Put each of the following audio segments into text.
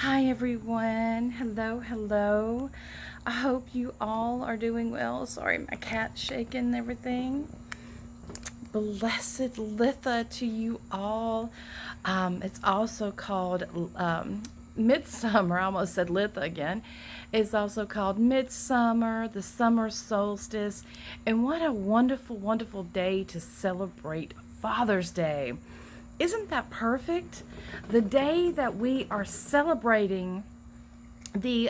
Hi everyone. Hello, hello. I hope you all are doing well. Sorry, my cat's shaking and everything. Blessed Litha to you all. It's also called Midsummer. I almost said Litha again. It's also called Midsummer, the summer solstice. And what a wonderful, wonderful day to celebrate Father's Day. Isn't that perfect? The day that we are celebrating the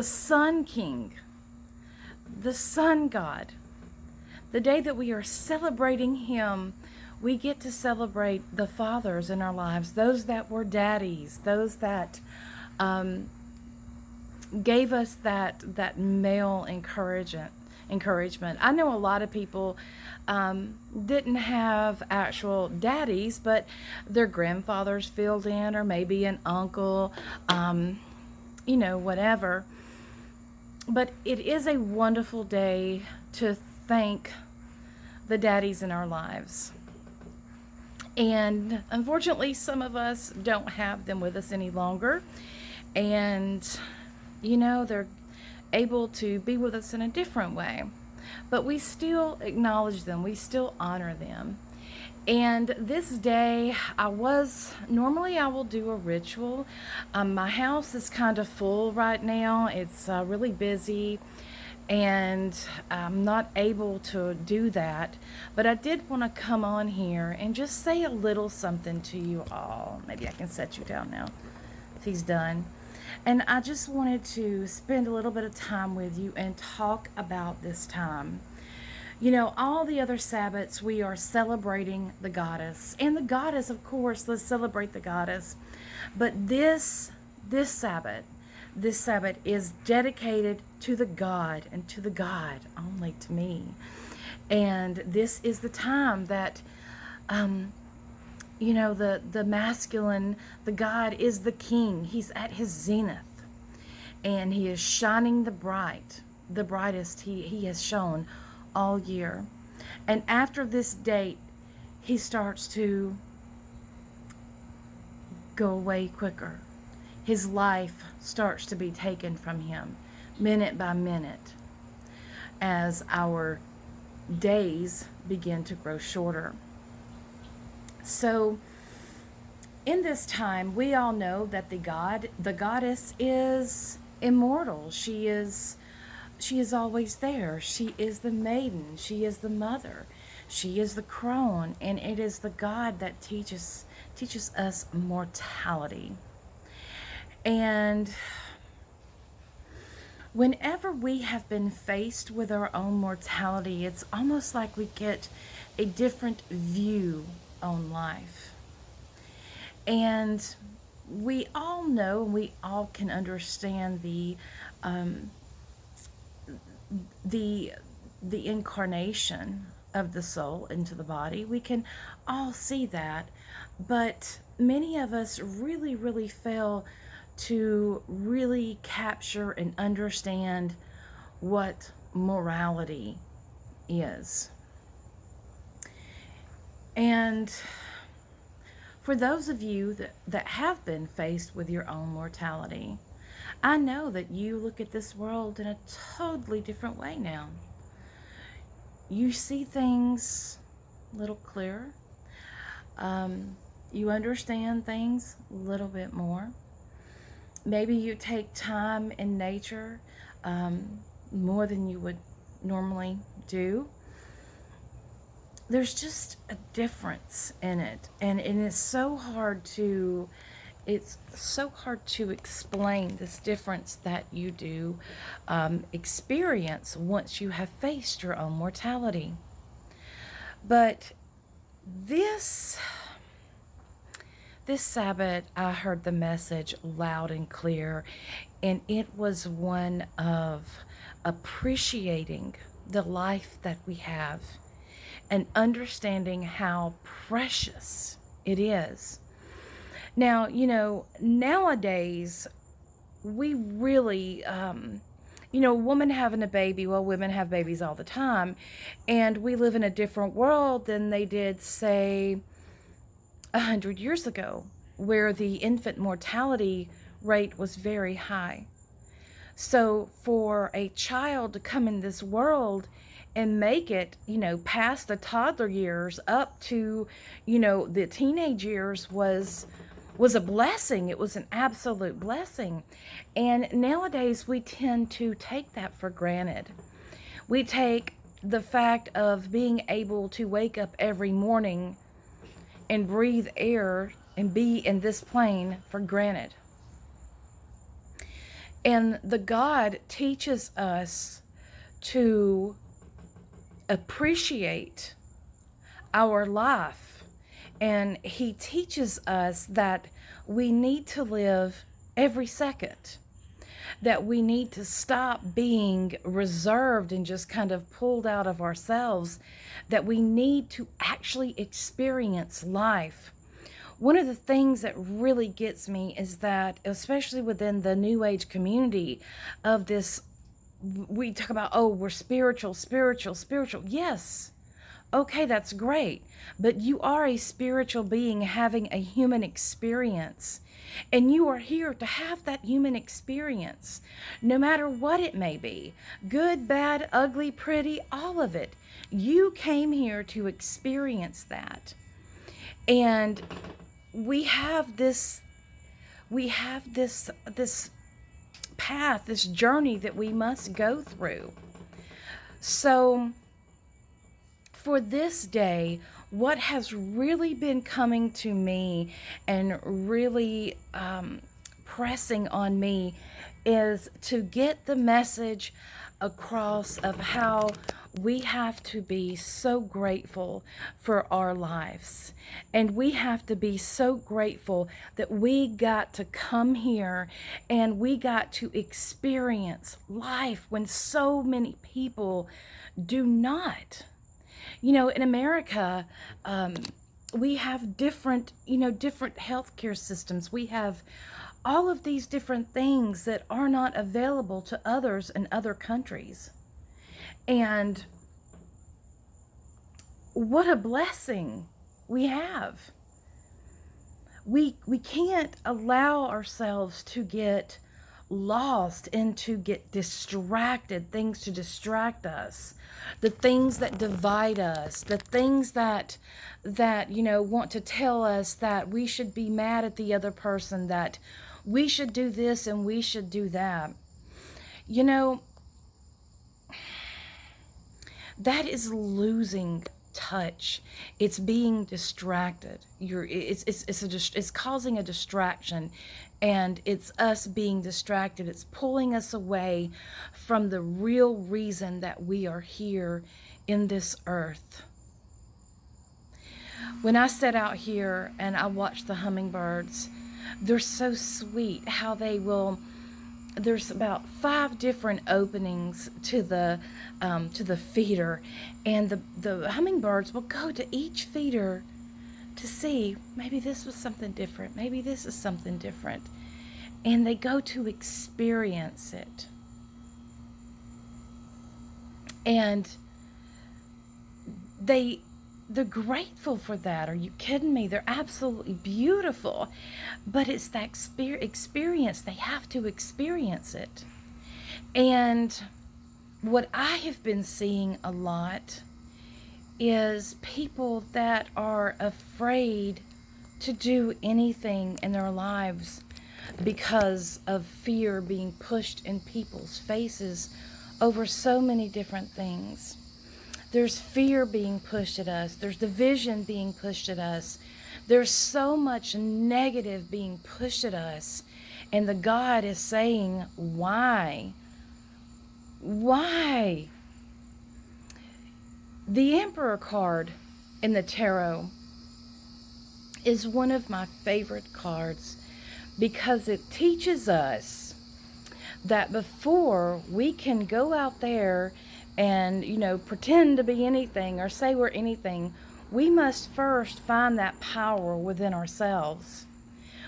Sun King, the Sun God. The day that we are celebrating Him, we get to celebrate the fathers in our lives, those that were daddies, those that gave us that male encouragement. I know a lot of people didn't have actual daddies, but their grandfathers filled in, or maybe an uncle, whatever. But it is a wonderful day to thank the daddies in our lives. And unfortunately, some of us don't have them with us any longer. And, they're able to be with us in a different way. But we still acknowledge them, we still honor them. And this day, normally I will do a ritual. My house is kind of full right now. It's really busy, and I'm not able to do that. But I did want to come on here and just say a little something to you all. Maybe I can set you down now if he's done. And I just wanted to spend a little bit of time with you and talk about this time. All the other Sabbats, we are celebrating the goddess. And the goddess, of course, let's celebrate the goddess. But this Sabbath is dedicated to the God, and to the God only, to me. And this is the time that, the masculine, the God is the king. He's at his zenith. And he is shining the brightest he has shone all year. And after this date, he starts to go away quicker. His life starts to be taken from him minute by minute as our days begin to grow shorter. So in this time, we all know that the goddess is immortal. She is always there. She is the maiden. She is the mother. She is the crone, and it is the God that teaches us mortality. And whenever we have been faced with our own mortality, it's almost like we get a different view on life. And we all know, we all can understand the incarnation of the soul into the body. We can all see that, but many of us really, really fail to really capture and understand what morality is. And for those of you that have been faced with your own mortality, I know that you look at this world in a totally different way now. You see things a little clearer. You understand things a little bit more. Maybe you take time in nature more than you would normally do. There's just a difference in it, and it's so hard to explain this difference that you do experience once you have faced your own mortality. But this Sabbath, I heard the message loud and clear, and it was one of appreciating the life that we have and understanding how precious it is. Now, nowadays, we really, woman having a baby, well, women have babies all the time, and we live in a different world than they did, say, 100 years ago, where the infant mortality rate was very high. So for a child to come in this world and make it, past the toddler years up to, the teenage years was a blessing. It was an absolute blessing. And nowadays we tend to take that for granted. We take the fact of being able to wake up every morning and breathe air and be in this plane for granted. And the God teaches us to appreciate our life. And he teaches us that we need to live every second, that we need to stop being reserved and just kind of pulled out of ourselves, that we need to actually experience life. One of the things that really gets me is that, especially within the New Age community of this, we talk about, oh, we're spiritual. Yes. Okay, that's great. But you are a spiritual being having a human experience. And you are here to have that human experience, no matter what it may be. Good, bad, ugly, pretty, all of it. You came here to experience that. And we have this path, this journey that we must go through. So for this day, what has really been coming to me and really pressing on me is to get the message across of how we have to be so grateful for our lives. And we have to be so grateful that we got to come here and we got to experience life when so many people do not. In America, we have different healthcare systems. We have all of these different things that are not available to others in other countries. And what a blessing we have. We can't allow ourselves to get lost and to get distracted, things to distract us, the things that divide us, the things that want to tell us that we should be mad at the other person, that we should do this and we should do that. That is losing touch. It's being distracted. It's causing a distraction, and it's us being distracted. It's pulling us away from the real reason that we are here in this earth. When I sit out here and I watch the hummingbirds, they're so sweet how there's about 5 different openings to the feeder, and the hummingbirds will go to each feeder to see, maybe this was something different, maybe this is something different, and they go to experience it. And they're grateful for that. Are you kidding me? They're absolutely beautiful. But it's that experience. They have to experience it. And what I have been seeing a lot is people that are afraid to do anything in their lives because of fear being pushed in people's faces over so many different things. There's fear being pushed at us. There's division being pushed at us. There's so much negative being pushed at us. And the God is saying, why? Why? The Emperor card in the tarot is one of my favorite cards because it teaches us that before we can go out there and, pretend to be anything or say we're anything, we must first find that power within ourselves.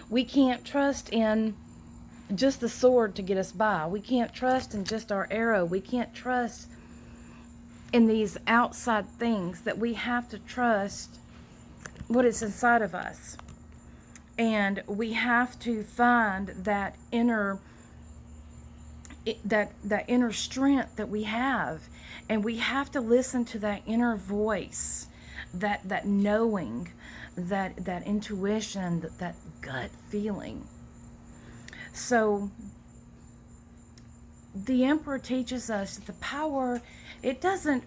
We can't trust in just the sword to get us by. We can't trust in just our arrow. We can't trust in these outside things, that we have to trust what is inside of us. And we have to find that inner that inner strength that we have, and we have to listen to that inner voice, that knowing, that intuition, that gut feeling. So the emperor teaches us that the power, it doesn't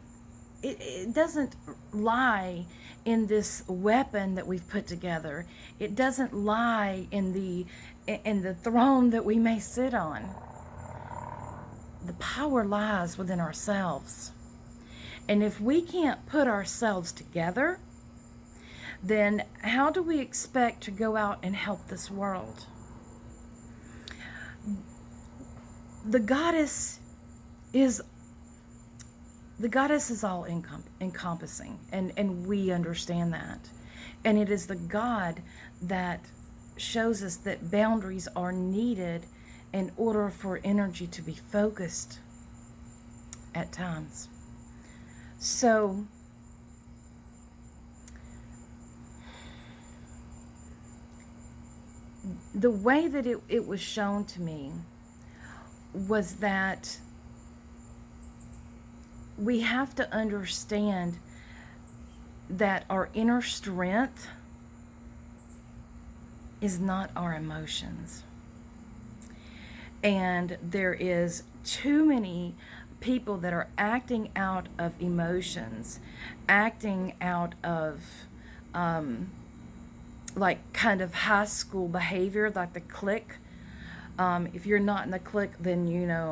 it doesn't lie in this weapon that we've put together. It doesn't lie in the throne that we may sit on. The power lies within ourselves. And if we can't put ourselves together, then how do we expect to go out and help this world? The goddess is all encompassing, and we understand that. And it is the God that shows us that boundaries are needed in order for energy to be focused at times. So the way that it was shown to me was that we have to understand that our inner strength is not our emotions. And there is too many people that are acting out of emotions, acting out of like kind of high school behavior, like the clique. If you're not in the clique, then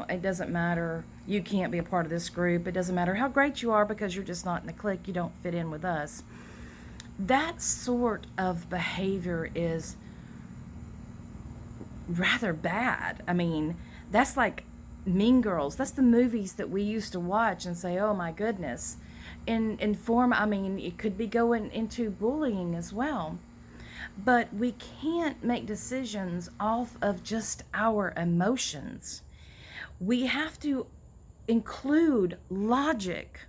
it doesn't matter. You can't be a part of this group. It doesn't matter how great you are, because you're just not in the clique. You don't fit in with us. That sort of behavior is rather bad. I mean, that's like Mean Girls. That's the movies that we used to watch and say, oh my goodness. In form, I mean, it could be going into bullying as well. But we can't make decisions off of just our emotions. We have to include logic.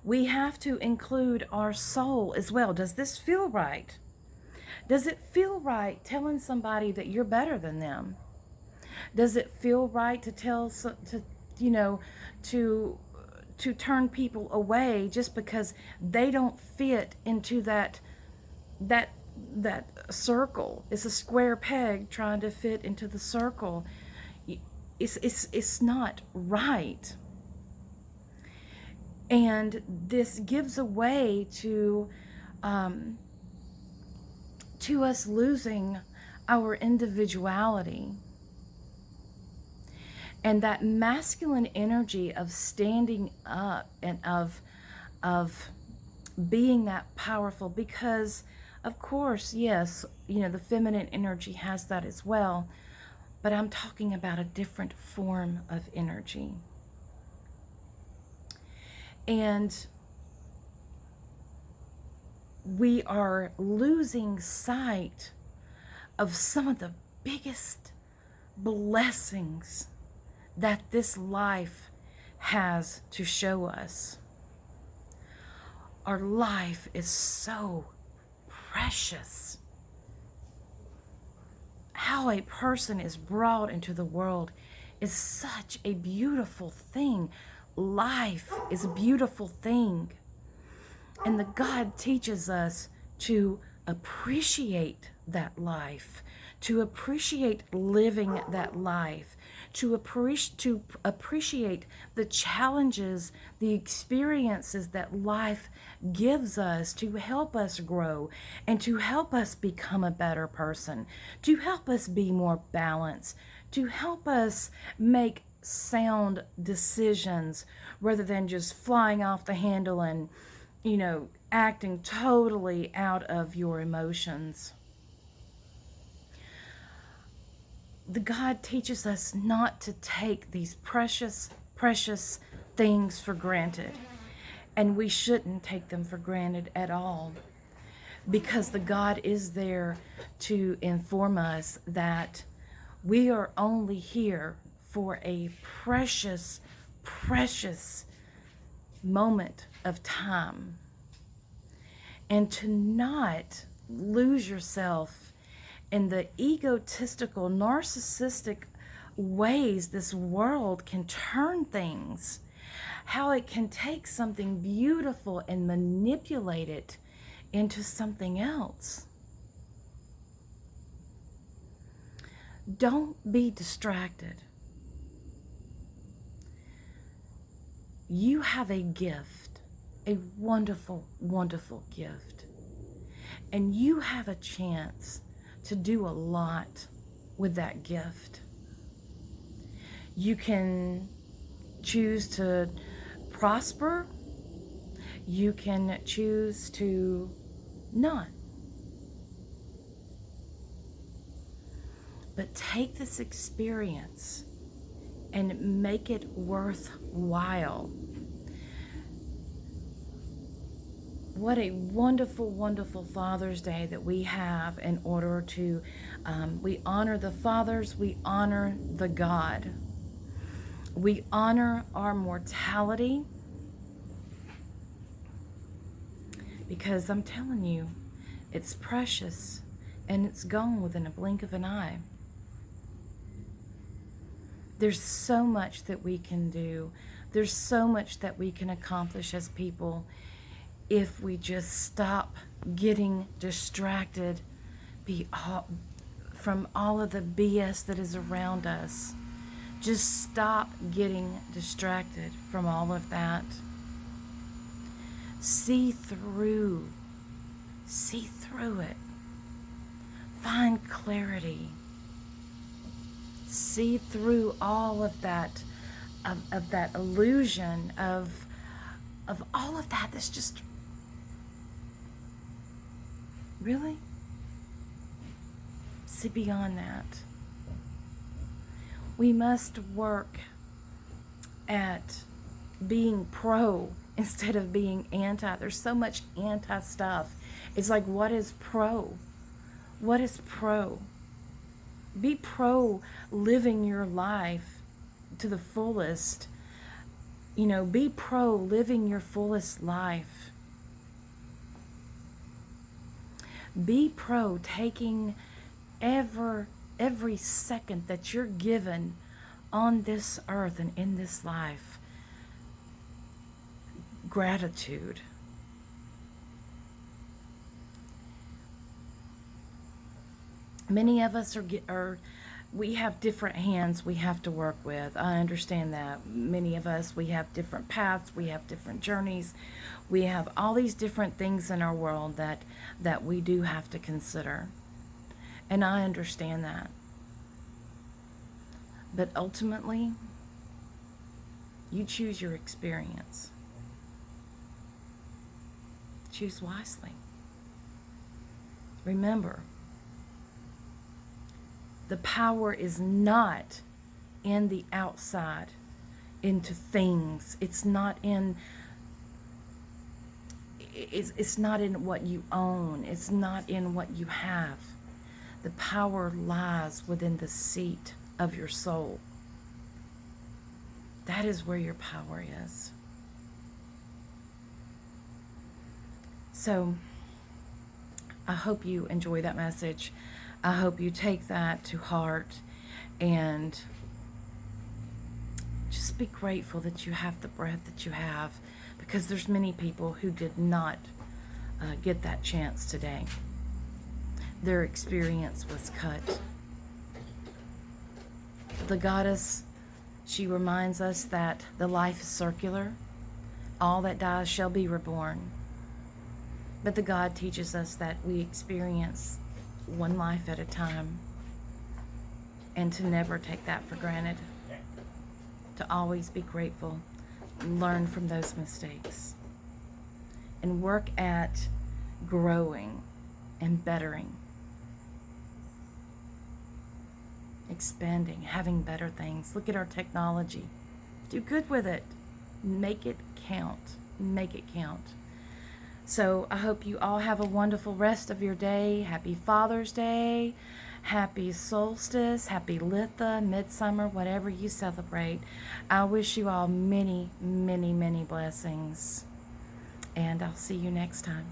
We have to include our soul as well. Does this feel right? Does it feel right telling somebody that you're better than them? Does it feel right to to turn people away just because they don't fit into that circle? It's a square peg trying to fit into the circle. It's not right. And this gives a way to us losing our individuality. And that masculine energy of standing up and of being that powerful, because of course, yes, the feminine energy has that as well, but I'm talking about a different form of energy. And we are losing sight of some of the biggest blessings that this life has to show us. Our life is so precious. How a person is brought into the world is such a beautiful thing. Life is a beautiful thing. And the God teaches us to appreciate that life, to appreciate living that life, to appreciate the challenges, the experiences that life gives us to help us grow and to help us become a better person, to help us be more balanced, to help us make sound decisions rather than just flying off the handle and, acting totally out of your emotions. The God teaches us not to take these precious, precious things for granted. And we shouldn't take them for granted at all, because the God is there to inform us that we are only here for a precious, precious moment of time. And to not lose yourself in the egotistical, narcissistic ways this world can turn things, how it can take something beautiful and manipulate it into something else. Don't be distracted. You have a gift, a wonderful, wonderful gift. And you have a chance to do a lot with that gift. You can choose to prosper. You can choose to not. But take this experience and make it worthwhile. What a wonderful, wonderful Father's Day that we have in order to, we honor the fathers, we honor the God. We honor our mortality, because I'm telling you, it's precious and it's gone within a blink of an eye. There's so much that we can do. There's so much that we can accomplish as people if we just stop getting distracted from all of the BS that is around us. Just stop getting distracted from all of that. See through it. Find clarity. See through all of that, of that illusion, of all of that that's just, really? See beyond that. We must work at being pro instead of being anti. There's so much anti stuff. It's like, what is pro? What is pro? Be pro living your life to the fullest. You know, be pro living your fullest life. Be pro taking every second that you're given on this earth and in this life. Gratitude. Many of us we have different hands we have to work with. I understand that. Many of us, we have different paths, we have different journeys, we have all these different things in our world that we do have to consider. And I understand that. But ultimately, you choose your experience. Choose wisely. Remember, the power is not in the outside, into things. It's not in what you own. It's not in what you have. The power lies within the seat of your soul. That is where your power is. So, I hope you enjoy that message. I hope you take that to heart and just be grateful that you have the breath that you have, because there's many people who did not get that chance today. Their experience was cut. The goddess, she reminds us that the life is circular. All that dies shall be reborn. But the God teaches us that we experience one life at a time, and to never take that for granted. To always be grateful, learn from those mistakes, and work at growing and bettering, expanding, having better things. Look at our technology. Do good with it. Make it count. Make it count. So I hope you all have a wonderful rest of your day. Happy Father's Day. Happy Solstice. Happy Litha, Midsummer, whatever you celebrate. I wish you all many, many, many blessings. And I'll see you next time.